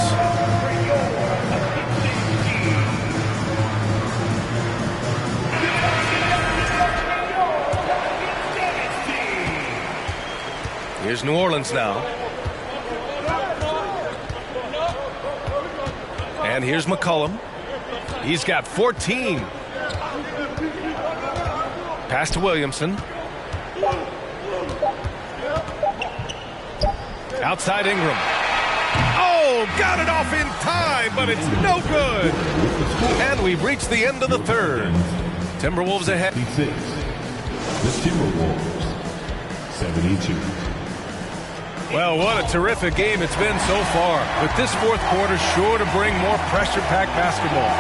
S1: Here's New Orleans now. And here's McCollum. He's got 14. Pass to Williamson. Outside Ingram. Oh, got it off in time, but it's no good. And we've reached the end of the third. Timberwolves ahead.
S4: 56. The Timberwolves. 72.
S1: Well, what a terrific game it's been so far. With this fourth quarter sure to bring more pressure-packed basketball.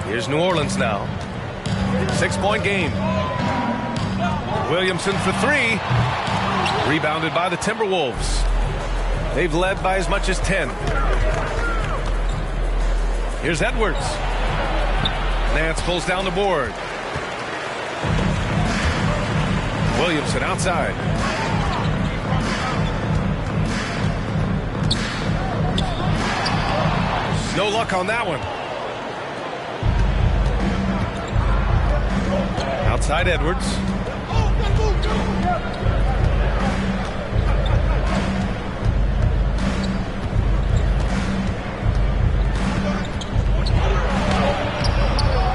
S1: Here's New Orleans now. 6-point game. Williamson for 3. Rebounded by the Timberwolves. They've led by as much as 10. Here's Edwards. Nance pulls down the board. Williamson outside. No luck on that one. Outside Edwards.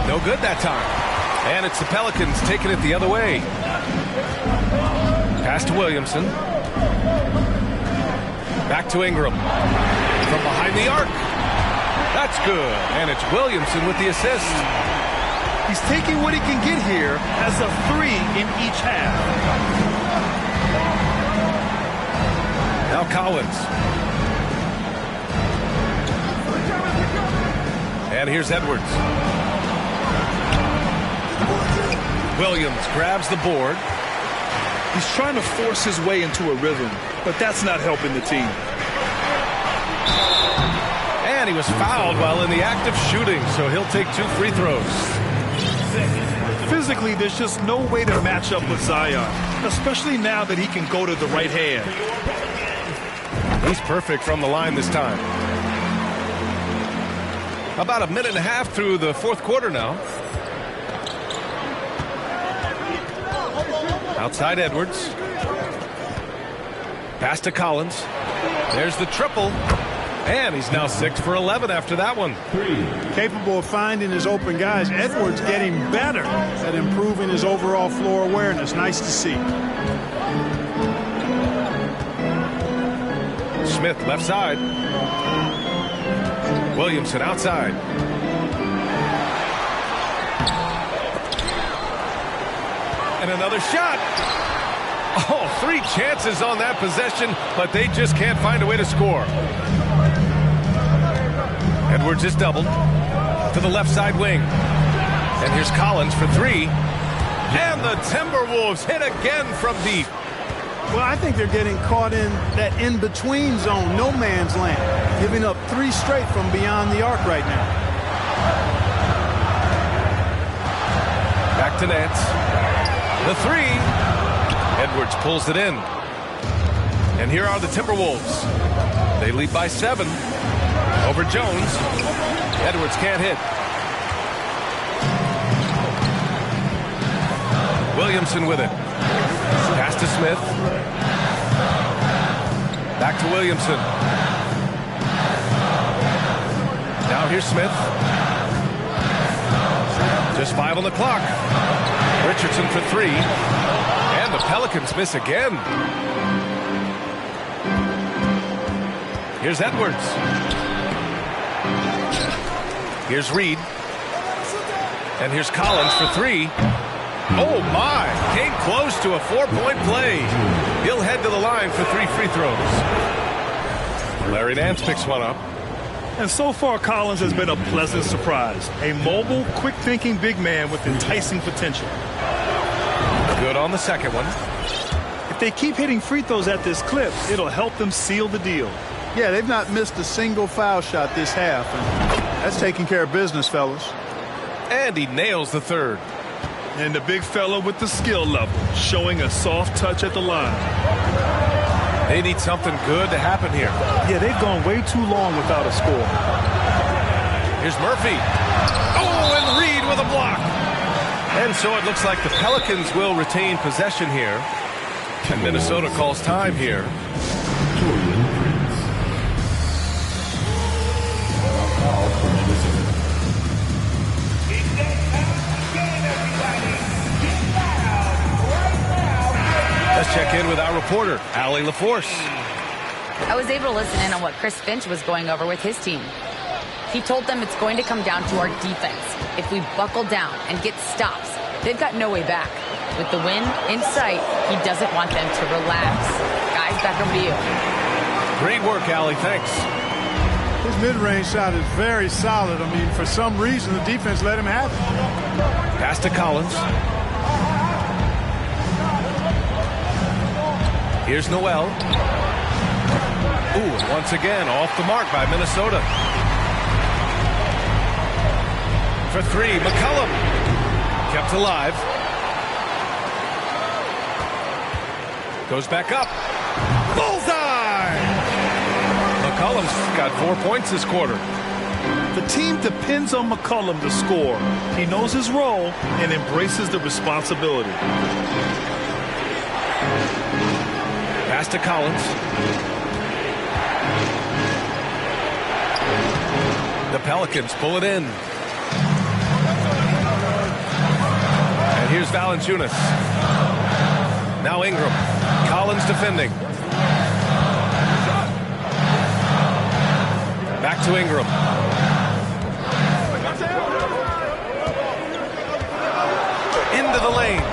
S1: No good that time. And it's the Pelicans taking it the other way. Pass to Williamson. Back to Ingram. From behind the arc. That's good. And it's Williamson with the assist.
S2: He's taking what he can get here as a 3 in each half.
S1: Now Collins. And here's Edwards. Williams grabs the board.
S2: He's trying to force his way into a rhythm, but that's not helping the team.
S1: And he was fouled while in the act of shooting, so he'll take 2 free throws.
S2: Physically, there's just no way to match up with Zion, especially now that he can go to the right hand.
S1: He's perfect from the line this time. About a minute and a half through the fourth quarter now. Outside Edwards. Pass to Collins. There's the triple. And he's now 6 for 11 after that one.
S3: Capable of finding his open guys. Edwards getting better at improving his overall floor awareness. Nice to see.
S1: Smith left side. Williamson outside. And another shot. Oh, 3 chances on that possession, but they just can't find a way to score. Edwards is doubled to the left side wing. And here's Collins for 3. And the Timberwolves hit again from deep.
S3: Well, I think they're getting caught in that in-between zone, no man's land, giving up 3 straight from beyond the arc right now.
S1: Back to Nance. The 3. Edwards pulls it in. And here are the Timberwolves. They lead by 7 over Jones. Edwards can't hit. Williamson with it. Pass to Smith. Back to Williamson. Now here's Smith. Just 5 on the clock. Richardson for 3. And the Pelicans miss again. Here's Edwards. Here's Reed. And here's Collins for 3. Oh, my. Came close to a 4-point play. He'll head to the line for 3 free throws. Larry Nance picks one up.
S2: And so far, Collins has been a pleasant surprise. A mobile, quick-thinking big man with enticing potential.
S1: Good on the second one.
S2: If they keep hitting free throws at this clip, it'll help them seal the deal.
S3: Yeah, they've not missed a single foul shot this half. And that's taking care of business, fellas.
S1: And he nails the 3rd.
S2: And the big fella with the skill level, showing a soft touch at the line.
S1: They need something good to happen here.
S2: Yeah, they've gone way too long without a score.
S1: Here's Murphy. Oh, and Reed with a block. And so it looks like the Pelicans will retain possession here. And Minnesota calls time here. Let's check in with our reporter, Allie LaForce.
S5: I was able to listen in on what Chris Finch was going over with his team. He told them it's going to come down to our defense. If we buckle down and get stops, they've got no way back. With the win in sight, he doesn't want them to relax. Guys, back over to you.
S1: Great work, Allie. Thanks.
S3: His mid-range shot is very solid. I mean, for some reason, the defense let him have it.
S1: Pass to Collins. Here's Noel. Ooh, once again, off the mark by Minnesota. For 3, McCollum. Kept alive. Goes back up. Bullseye! McCollum's got 4 points this quarter.
S2: The team depends on McCollum to score. He knows his role and embraces the responsibility.
S1: Pass to Collins. The Pelicans pull it in. And here's Valanciunas. Now Ingram. Collins defending. Back to Ingram. Into the lane.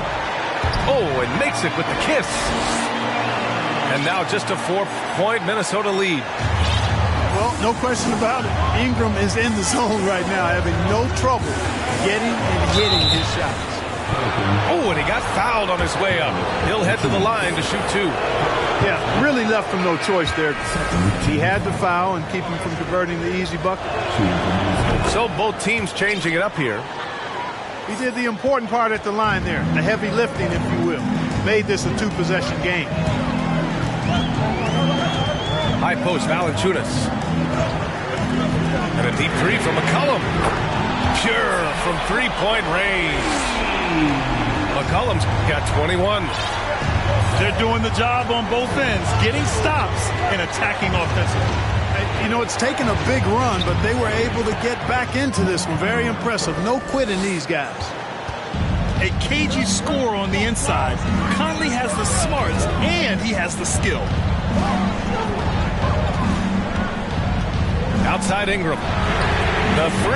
S1: Oh, and makes it with the kiss. And now just a 4-point Minnesota lead.
S3: Well, no question about it. Ingram is in the zone right now, having no trouble getting and hitting his shots.
S1: Oh, and he got fouled on his way up. He'll head to the line to shoot 2.
S3: Yeah, really left him no choice there. He had to foul and keep him from converting the easy bucket.
S1: So both teams changing it up here.
S3: He did the important part at the line there, the heavy lifting, if you will. Made this a 2-possession game.
S1: High post, Valanciunas. And a deep 3 from McCollum. Pure from 3-point range. McCollum's got 21.
S2: They're doing the job on both ends, getting stops and attacking offensively.
S3: You know, it's taken a big run, but they were able to get back into this one. Very impressive. No quitting these guys.
S2: A cagey score on the inside. Conley has the smarts and he has the skill.
S1: Outside Ingram. The 3.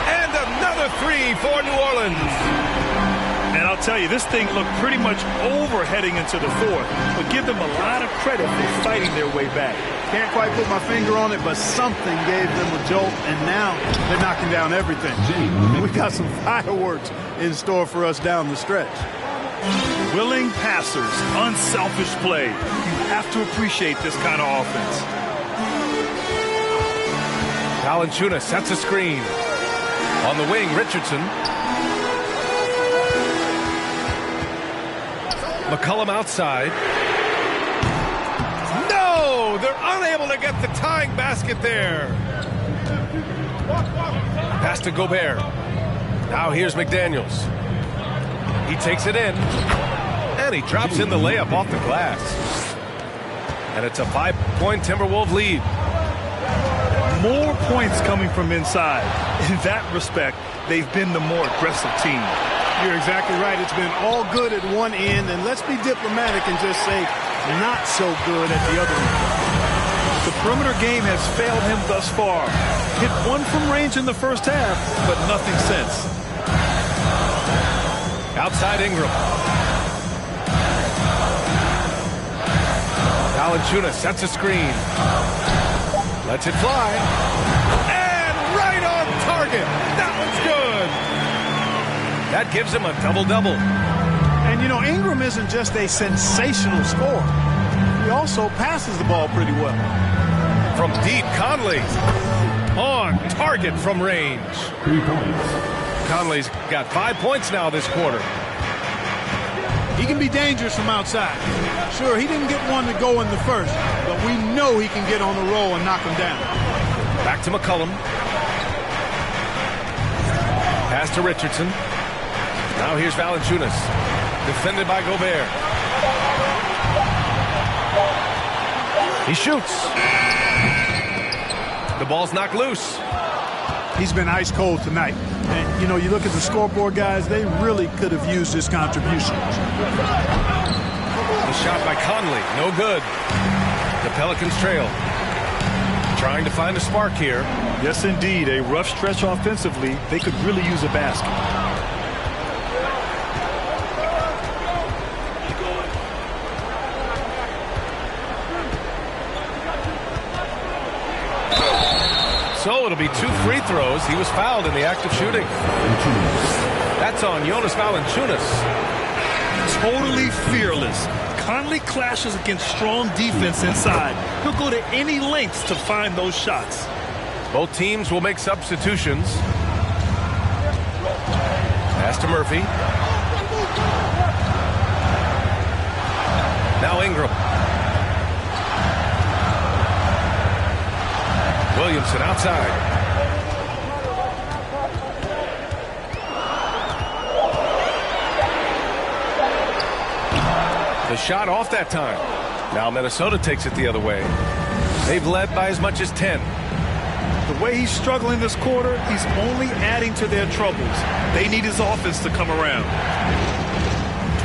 S1: And another 3 for New Orleans.
S2: And I'll tell you, this thing looked pretty much over heading into the fourth, but give them a lot of credit for fighting their way back.
S3: Can't quite put my finger on it, but something gave them a jolt, and now they're knocking down everything. We got some fireworks in store for us down the stretch.
S2: Willing passers, unselfish play. You have to appreciate this kind of offense.
S1: Valanciunas sets a screen. On the wing, Richardson. McCollum outside. No! They're unable to get the tying basket there. Pass to Gobert. Now here's McDaniels. He takes it in. And he drops in the layup off the glass. And it's a 5-point Timberwolves lead.
S2: More points coming from inside. In that respect, they've been the more aggressive team.
S3: You're exactly right. It's been all good at one end, and let's be diplomatic and just say not so good at the other end.
S2: The perimeter game has failed him thus far. Hit one from range in the first half, but nothing since.
S1: Outside Ingram. Valanciunas sets a screen. Lets it fly. And right on target. That one's good. That gives him a double-double.
S3: And, you know, Ingram isn't just a sensational scorer. He also passes the ball pretty well.
S1: From deep, Conley. On target from range.
S4: 3 points.
S1: Conley's got 5 points now this quarter.
S3: He can be dangerous from outside. Sure, he didn't get one to go in the first, but we know he can get on the roll and knock him down.
S1: Back to McCollum. Pass to Richardson. Now here's Valanciunas. Defended by Gobert. He shoots. The ball's knocked loose.
S3: He's been ice cold tonight. And, you know, you look at the scoreboard, guys, they really could have used his contribution.
S1: The shot by Conley, no good. The Pelicans trail. Trying to find a spark here.
S2: Yes, indeed. A rough stretch offensively. They could really use a basket.
S1: So it'll be 2 free throws. He was fouled in the act of shooting. That's on Jonas Valanciunas.
S2: Totally fearless. Conley clashes against strong defense inside. He'll go to any lengths to find those shots.
S1: Both teams will make substitutions. Pass to Murphy. Now Ingram. Williamson outside. The shot off that time. Now Minnesota takes it the other way. They've led by as much as 10.
S2: The way he's struggling this quarter, he's only adding to their troubles. They need his offense to come around.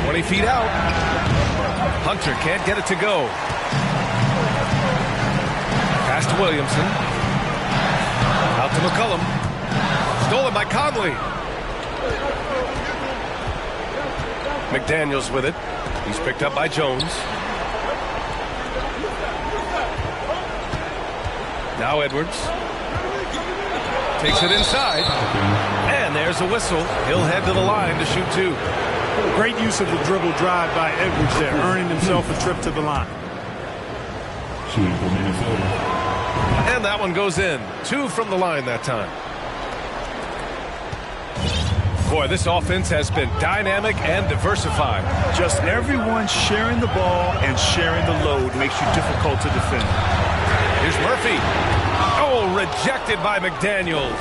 S1: 20 feet out. Hunter can't get it to go. Pass to Williamson. Out to McCollum. Stolen by Conley. McDaniels with it. He's picked up by Jones. Now Edwards takes it inside, and there's a whistle. He'll head to the line to shoot 2.
S3: Great use of the dribble drive by Edwards there, earning himself a trip to the line.
S4: Shooting for Minnesota.
S1: And that one goes in. 2 from the line that time. Boy, this offense has been dynamic and diversified.
S2: Just everyone sharing the ball and sharing the load makes you difficult to defend.
S1: Here's Murphy. Oh, rejected by McDaniels.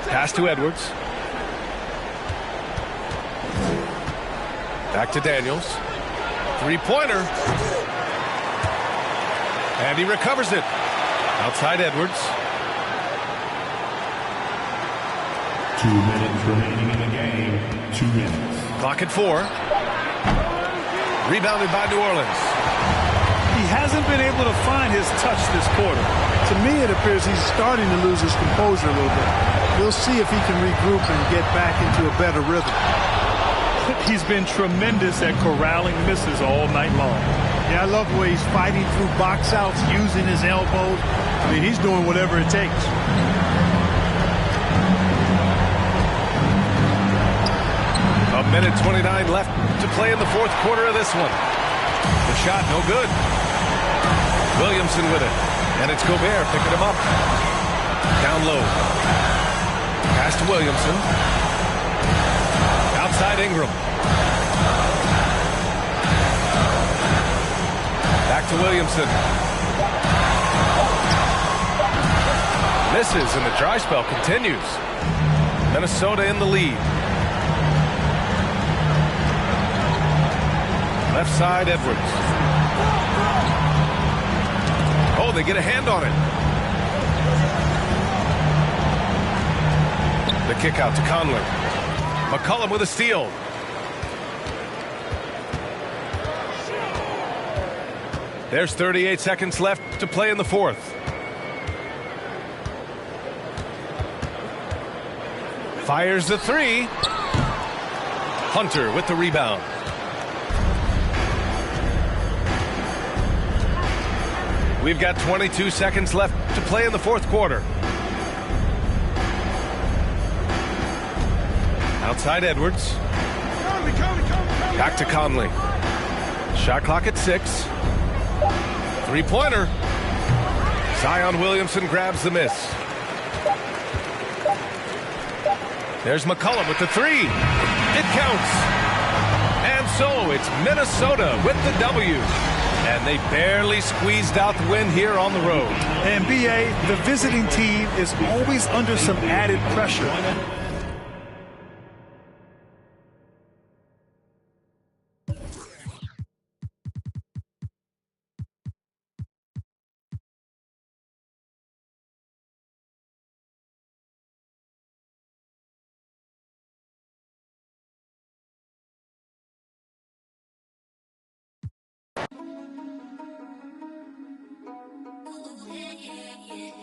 S1: Pass to Edwards. Back to Daniels. 3-pointer. And he recovers it. Outside Edwards.
S4: 2 minutes remaining in the game. 2 minutes.
S1: Clock at 4. Rebounded by New Orleans.
S2: He hasn't been able to find his touch this quarter.
S3: To me, it appears he's starting to lose his composure a little bit. We'll see if he can regroup and get back into a better rhythm.
S2: He's been tremendous at corralling misses all night long.
S3: Yeah, I love the way he's fighting through box outs, using his elbows. I mean, he's doing whatever it takes.
S1: A minute 29 left to play in the 4th quarter of this one. The shot, no good. Williamson with it. And it's Gobert picking him up. Down low. Pass to Williamson. Outside Ingram. Back to Williamson. Misses, and the dry spell continues. Minnesota in the lead. Left side, Edwards. Oh, they get a hand on it. The kick out to Conley. McCollum with a steal. There's 38 seconds left to play in the 4th. Fires the 3. Hunter with the rebound. We've got 22 seconds left to play in the 4th quarter. Outside Edwards. Back to Conley. Shot clock at 6. 3-pointer. Zion Williamson grabs the miss. There's McCollum with the 3. It counts. And so it's Minnesota with the W. And they barely squeezed out the win here on the road.
S2: And B.A., the visiting team is always under some added pressure.